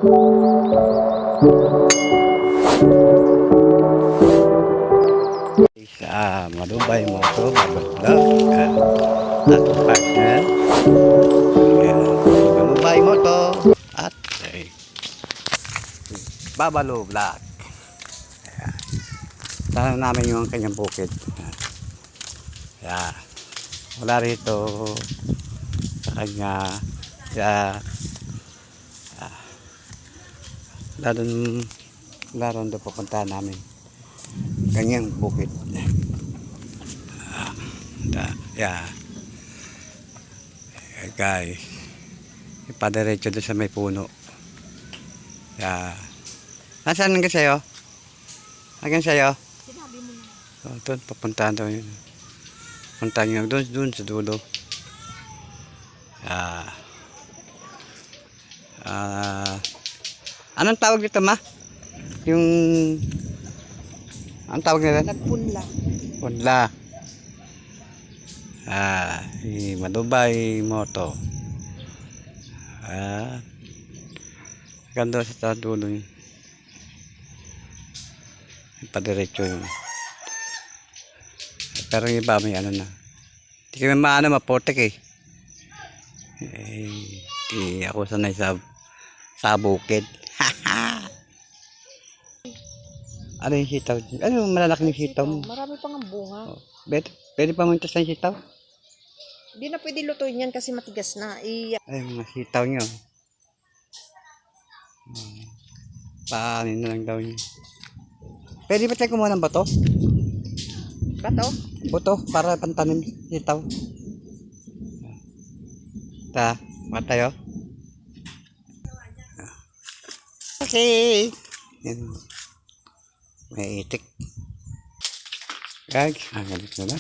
Sa Malubay mo ito, babalag. Ating partner. Ayan, Malubay mo ito. At Babalo Vlog. Tanong namin yung kanyang bukid. Ayan. Wala rito sa kanya. Kaya laron doon pupunta namin. Kanyang bukid. Yeah. Guys. Ipadiretso doon sa may puno. Yeah. Nasaan hanggang sa'yo? Hanggang sa'yo? Sinabi mo na. So, doon, papuntahan daw yun. Puntahan nyo doon sa dulo. Anong tawag dito, ma? Yung anong tawag nila? Nagpunla. Punla. Malubay Moto. Ganda sa dulo yun. Padiretso yun. Pero yung iba may ano na. Hindi kami maano mapotek eh. Ako sanay sa bukid. Ano yung sitaw? Ano yung malalaking sitaw mo? Marami pang ang bunga. Oh, pwede pa mo ito sa sitaw? Hindi na pwede lutuin yan kasi matigas na. Ay, mga sitaw nyo. Paanin na lang daw nyo. Pwede ba tayo kumuha ng bato? Bato? Bato para pantanim sitaw. Mata tayo. Okay. Yan. May itik. Guys, galit na lang.